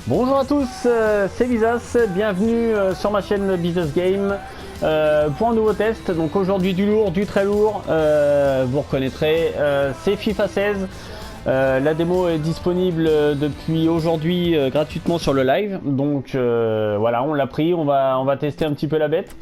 Bonjour à tous, c'est Visas, bienvenue sur ma chaîne Business Game pour un nouveau test. Donc aujourd'hui du lourd, du très lourd, vous reconnaîtrez, c'est FIFA 16. La démo est disponible depuis aujourd'hui gratuitement sur le live. Donc voilà, on l'a pris, on va tester un petit peu la bête.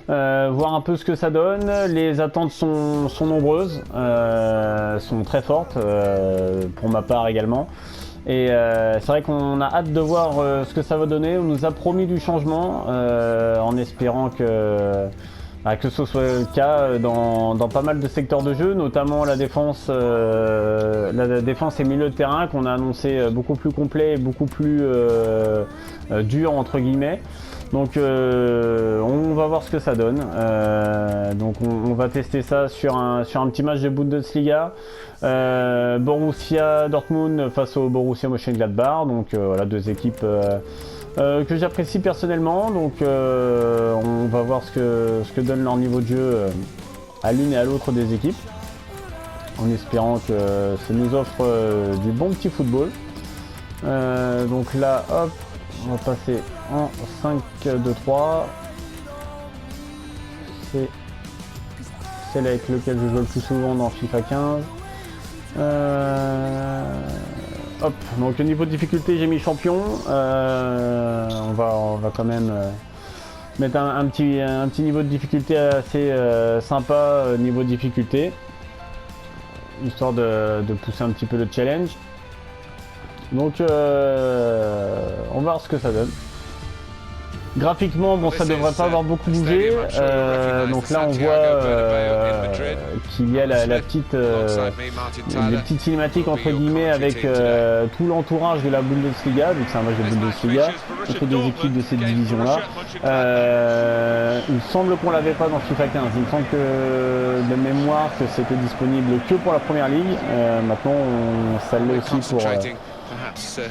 Voir un peu ce que ça donne. Les attentes sont nombreuses, sont très fortes, pour ma part également. Et c'est vrai qu'on a hâte de voir ce que ça va donner. On nous a promis du changement en espérant que ce soit le cas dans pas mal de secteurs de jeu, notamment la défense et milieu de terrain qu'on a annoncé beaucoup plus complet et beaucoup plus dur entre guillemets. Donc on va voir ce que ça donne. Donc on va tester ça sur un petit match de Bundesliga. Borussia Dortmund face au Borussia Mönchengladbach. Donc voilà, deux équipes que j'apprécie personnellement. Donc on va voir ce que donne leur niveau de jeu à l'une et à l'autre des équipes. En espérant que ça nous offre du bon petit football. Donc là, hop, on va passer en 5-2-3. C'est celle avec laquelle je joue le plus souvent dans FIFA 15. Hop, donc au niveau de difficulté j'ai mis champion. On va quand même mettre un petit niveau de difficulté assez sympa niveau de difficulté, histoire de pousser un petit peu le challenge. Donc on va voir ce que ça donne. Graphiquement, bon, ça devrait pas avoir beaucoup bougé. Donc là, on voit qu'il y a les petites cinématiques entre guillemets avec tout l'entourage de la Bundesliga, vu que c'est un match de Bundesliga contre des équipes de cette division-là. Il me semble qu'on l'avait pas dans FIFA 15. Il me semble que de mémoire que c'était disponible que pour la première ligue. Maintenant, ça l'est aussi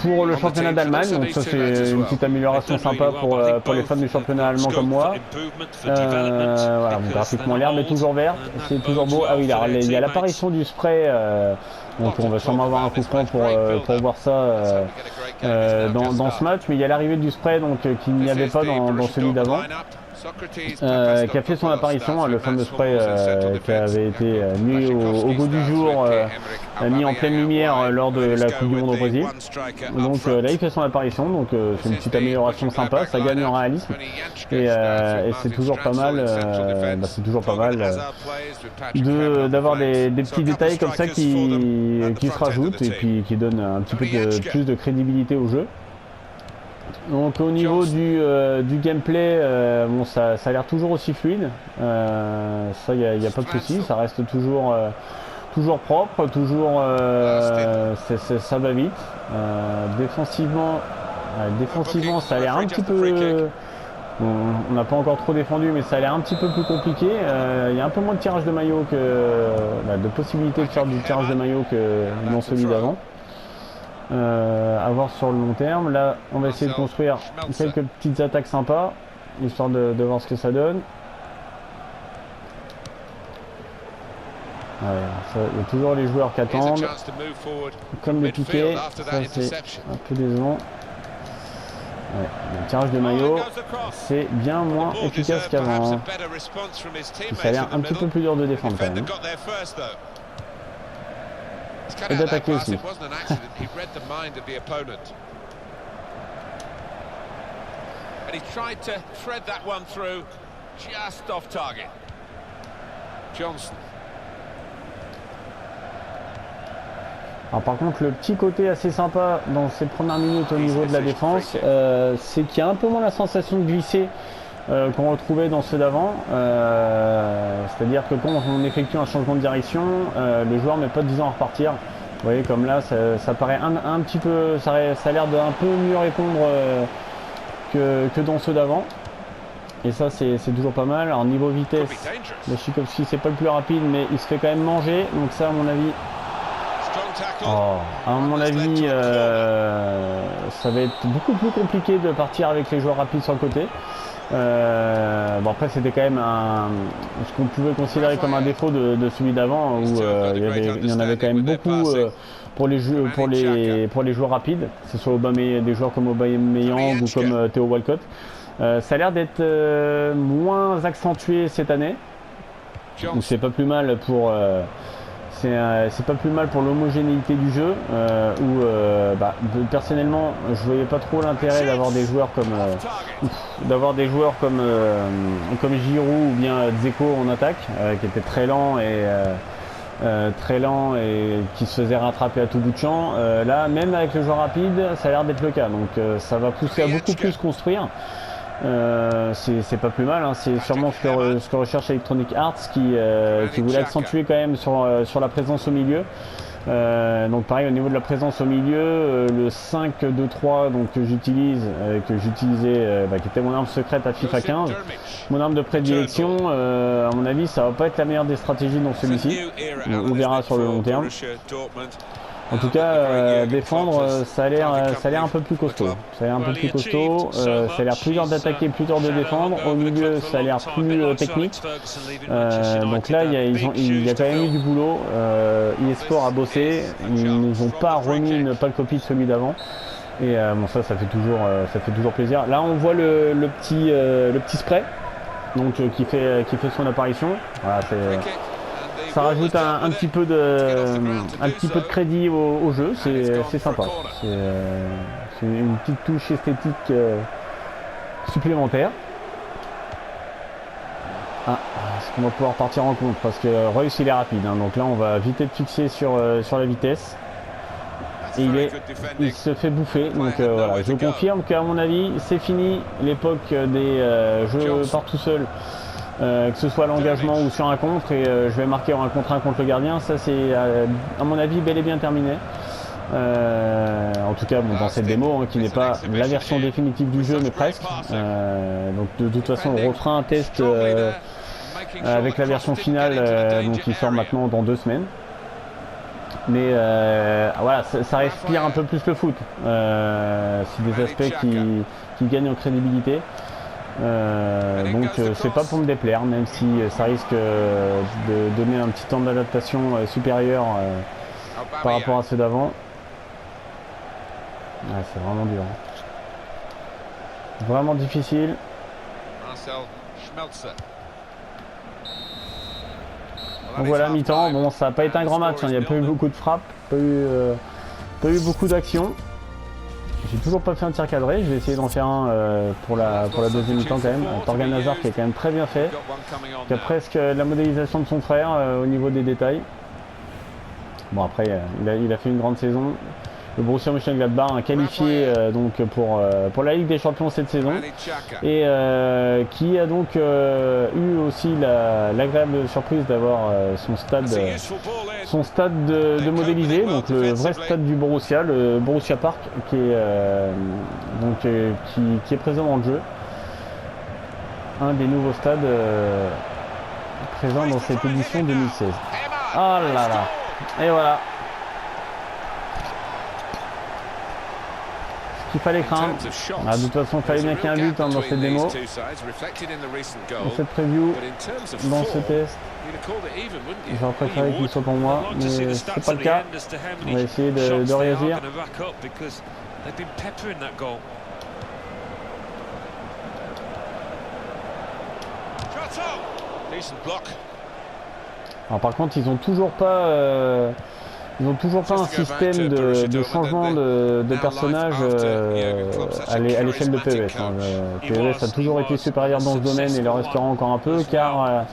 pour le championnat d'Allemagne, donc ça c'est une petite amélioration sympa pour les fans du championnat allemand comme moi. Voilà, bon, graphiquement l'herbe est toujours verte, c'est toujours beau. Ah oui, il y a l'apparition du spray, donc on va sûrement avoir un coup franc pour voir ça dans ce match, mais il y a l'arrivée du spray donc qu'il n'y avait pas dans celui d'avant. Qui a fait son apparition, le fameux spray qui avait été mis au goût du jour, mis en pleine lumière lors de la Coupe du Monde au Brésil. Donc là il fait son apparition, donc c'est une petite amélioration sympa, ça gagne en réalisme et c'est toujours pas mal, d'avoir des petits détails comme ça qui se rajoutent et puis qui donnent un petit peu plus de crédibilité au jeu. Donc au niveau du gameplay, bon, ça a l'air toujours aussi fluide, ça il n'y a pas de souci, ça reste toujours propre, toujours ça va vite. Défensivement ça a l'air un petit peu, on n'a pas encore trop défendu mais ça a l'air un petit peu plus compliqué. Il y a un peu moins de tirage de maillot de possibilités de faire du tirage de maillot que dans celui d'avant. À voir sur le long terme. Là on va essayer de construire quelques petites attaques sympas histoire de voir ce que ça donne. Ouais, il y a toujours les joueurs qui attendent comme le piqué, ça c'est un peu décevant. Ouais, le tirage de maillot c'est bien moins efficace qu'avant, ça a l'air un petit peu plus dur de défendre quand même. Et d'attaquer aussi. Alors par contre le petit côté assez sympa dans ces premières minutes au niveau de la défense, c'est qu'il y a un peu moins la sensation de glisser qu'on retrouvait dans ceux d'avant, c'est-à-dire que quand on effectue un changement de direction, le joueur met pas 10 ans à repartir. Vous voyez comme là ça paraît un petit peu, ça a l'air d'un peu mieux répondre que dans ceux d'avant. Et ça c'est toujours pas mal. Alors niveau vitesse, Lewandowski c'est pas le plus rapide mais il se fait quand même manger, donc ça à mon avis, ça va être beaucoup plus compliqué de partir avec les joueurs rapides sur le côté. Bon après c'était quand même ce qu'on pouvait considérer comme un défaut de celui d'avant où il y en avait quand même pour les joueurs rapides, que ce soit des joueurs comme Aubameyang ou comme Theo Walcott. Ça a l'air d'être moins accentué cette année. Donc c'est pas plus mal pour c'est pas plus mal pour l'homogénéité du jeu. Personnellement, je voyais pas trop l'intérêt d'avoir des joueurs comme Giroud ou bien Dzeko en attaque, qui étaient très lents et qui se faisaient rattraper à tout bout de champ. Là, même avec le joueur rapide, ça a l'air d'être le cas. Donc ça va pousser à beaucoup plus construire. C'est pas plus mal, hein. C'est sûrement ce que recherche Electronic Arts qui voulait accentuer quand même sur la présence au milieu. Donc pareil au niveau de la présence au milieu, le 5-2-3 donc, que j'utilisais, qui était mon arme secrète à FIFA 15, mon arme de prédilection, à mon avis ça va pas être la meilleure des stratégies dans celui-ci, on verra sur le long terme. En tout cas, défendre, ça a l'air un peu plus costaud. Ça a l'air plus dur d'attaquer, plus dur de défendre. Au milieu, ça a l'air plus technique. Donc là, il y a quand même eu du boulot. eSport a bossé. Ils nous ont pas remis une pâle copie de celui d'avant. Et ça fait toujours plaisir. Là, on voit le petit spray, donc qui fait son apparition. Voilà, ça rajoute un petit peu de crédit au jeu, c'est sympa. C'est une petite touche esthétique supplémentaire. Est-ce qu'on va pouvoir partir en compte? Parce que Reus il est rapide, hein, donc là on va vite être fixé sur la vitesse. Et il se fait bouffer, donc voilà, je confirme qu'à mon avis c'est fini l'époque des jeux par tout seul. Que ce soit l'engagement ou sur un contre, et je vais marquer un contre le gardien, ça c'est à mon avis bel et bien terminé. En tout cas dans cette démo, hein, qui n'est pas la version définitive du jeu mais presque. Donc de toute façon on refera un test avec la version finale donc qui sort maintenant dans 2 semaines. Mais voilà, ça respire un peu plus le foot. C'est des aspects qui gagnent en crédibilité. Donc c'est pas pour me déplaire, même si ça risque de donner un petit temps d'adaptation supérieur par rapport à ceux d'avant. C'est vraiment dur, vraiment difficile. Donc voilà, mi-temps. Bon, ça n'a pas été un grand match, hein. Il n'y a pas eu beaucoup de frappes, pas eu beaucoup d'actions. J'ai toujours pas fait un tir cadré, je vais essayer d'en faire un pour la deuxième mi-temps quand même. Torgan Hazard qui est quand même très bien fait, qui a presque la modélisation de son frère au niveau des détails. Bon après il a fait une grande saison. Le Borussia Mönchengladbach a qualifié donc pour la Ligue des Champions cette saison, et qui a donc eu aussi l'agréable surprise d'avoir son stade de modélisé, donc le vrai stade du Borussia, le Borussia Park, qui est présent dans le jeu, un des nouveaux stades présents dans cette édition 2016. Oh là là, et voilà. Il fallait craindre. De toute façon, il fallait bien qu'il y ait un but dans cette démo, dans cette preview, dans ce test. J'aurais préféré qu'il soit pour moi, mais c'est pas le cas. On va essayer de réagir. Alors, par contre, ils ont toujours pas un système de changement de personnage à l'échelle de PES. Hein. PES a toujours été supérieur dans ce domaine et le restera encore un peu, car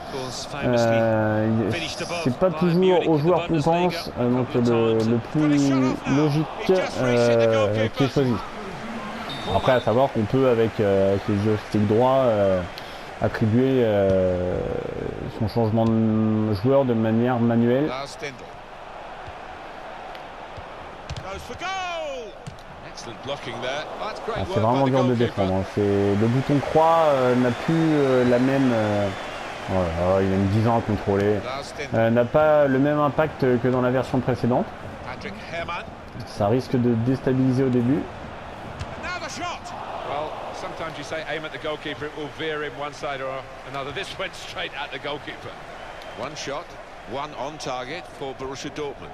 c'est pas toujours aux joueurs qu'on pense, donc le plus logique qui est choisi. Après, à savoir qu'on peut avec les joysticks droits attribuer son changement de joueur de manière manuelle. C'est vraiment dur de défendre, hein. Le bouton croix n'a plus la même... il a mis 10 ans à contrôler. N'a pas le même impact que dans la version précédente. Ça risque de déstabiliser au début. Sometimes you say aim at the goalkeeper, it will veer in one side or another. This went straight at the goalkeeper. One shot, one on target for Borussia Dortmund.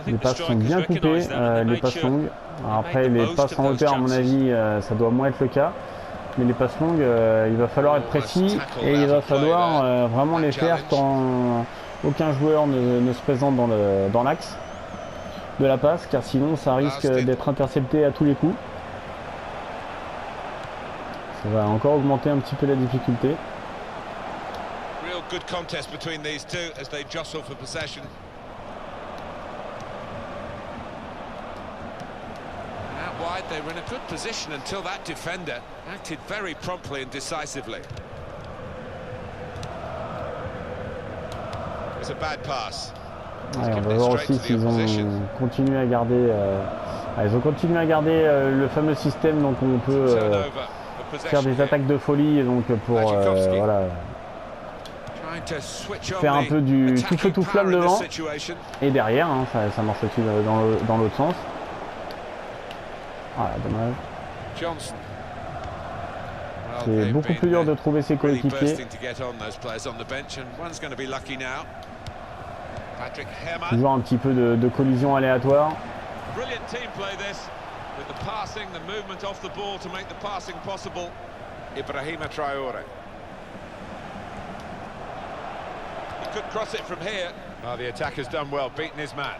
Les passes sont bien coupées, les passes longues. Alors après, les passes en hauteur, à mon avis, ça doit moins être le cas. Mais les passes longues, il va falloir être précis et il va falloir vraiment les faire quand aucun joueur ne se présente dans l'axe de la passe, car sinon ça risque d'être intercepté à tous les coups. Ça va encore augmenter un petit peu la difficulté. Real good contest between these two as they jostle for possession. Out wide, they were in a good position until that defender acted very promptly and decisively. It's a bad pass. Ouais, on va voir aussi s'ils ont continué à garder, le fameux système, donc on peut faire des attaques de folie, donc pour voilà, faire un peu du tout feu tout flamme devant et derrière, hein, ça marche aussi dans l'autre sens. Voilà, dommage. C'est beaucoup plus dur de trouver ses coéquipiers. Toujours un petit peu de collision aléatoire. Brilliant team play this, with the passing, the movement off the ball to make the passing possible. Ibrahima Traoré. He could cross it from here. Oh, the attacker's done well, beaten his man.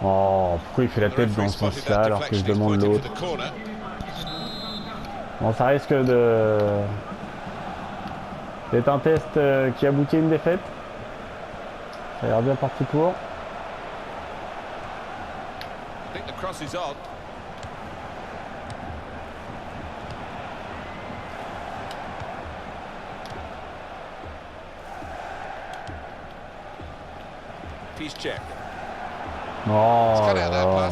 Oh, pourquoi il fait la tête dans ce sens-là alors que je demande l'autre? Bon, ça risque d'être un test qui aboutit à une défaite. Ça a l'air bien parti pour. I think the cross is on. Piszczek. Oh là là.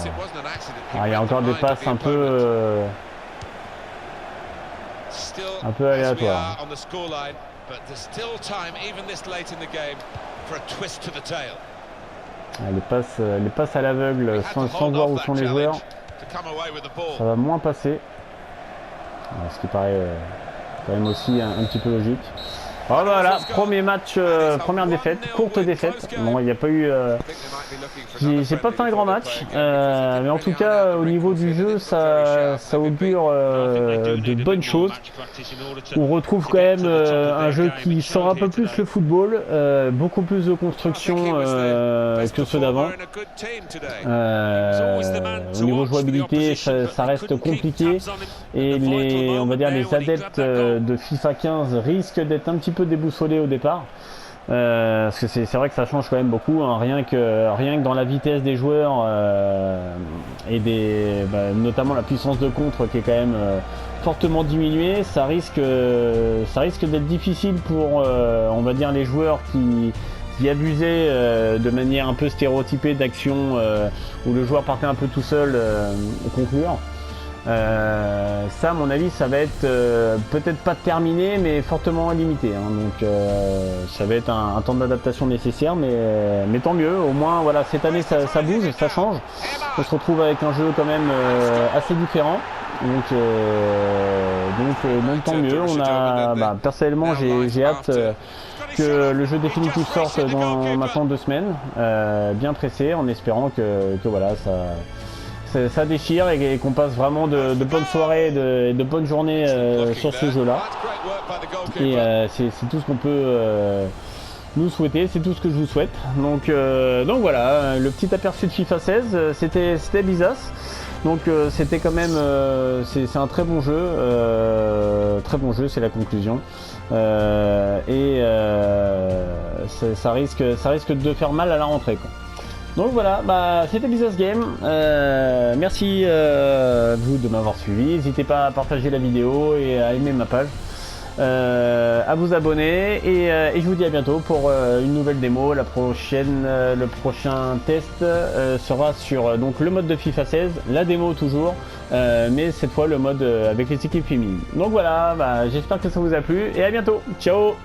Ah, il y a encore des passes un peu aléatoires. Ah, les passes à l'aveugle sans voir où sont les joueurs, ça va moins passer. Alors, ce qui paraît quand même aussi un petit peu logique. Oh voilà, premier match, première défaite, courte défaite. Bon, il n'y a pas eu... j'ai pas fait un grand match, mais en tout cas, au niveau du jeu, ça augure de bonnes choses. On retrouve quand même un jeu qui sort un peu plus le football, beaucoup plus de construction que ceux d'avant. Au niveau jouabilité, ça reste compliqué. Et on va dire les adeptes de FIFA 15 risquent d'être un petit peu déboussolés au départ. Parce que c'est vrai que ça change quand même beaucoup, hein, rien que dans la vitesse des joueurs et notamment la puissance de contre qui est quand même fortement diminuée, ça risque d'être difficile pour on va dire les joueurs qui abusaient de manière un peu stéréotypée d'actions où le joueur partait un peu tout seul au conclure. Ça, à mon avis, ça va être peut-être pas terminé, mais fortement limité. Hein. Donc, ça va être un temps d'adaptation nécessaire, mais tant mieux. Au moins, voilà, cette année, ça bouge, ça change. On se retrouve avec un jeu quand même assez différent. Donc tant mieux. Personnellement, j'ai hâte que le jeu définitif sorte dans maintenant 2 semaines, bien pressé, en espérant que voilà, ça déchire et qu'on passe vraiment de bonnes soirées, de bonnes journées sur ce jeu-là. Et c'est tout ce qu'on peut nous souhaiter, c'est tout ce que je vous souhaite. Donc voilà, le petit aperçu de FIFA 16, c'était Bizas. Donc c'était quand même, c'est un très bon jeu, c'est la conclusion. Et ça risque de faire mal à la rentrée, quoi. Donc voilà, c'était Bizas Game. Merci à vous de m'avoir suivi. N'hésitez pas à partager la vidéo et à aimer ma page, à vous abonner et je vous dis à bientôt pour une nouvelle démo. Le prochain test sera sur donc le mode de FIFA 16, la démo toujours, mais cette fois le mode avec les équipes féminines. Donc voilà, j'espère que ça vous a plu et à bientôt. Ciao.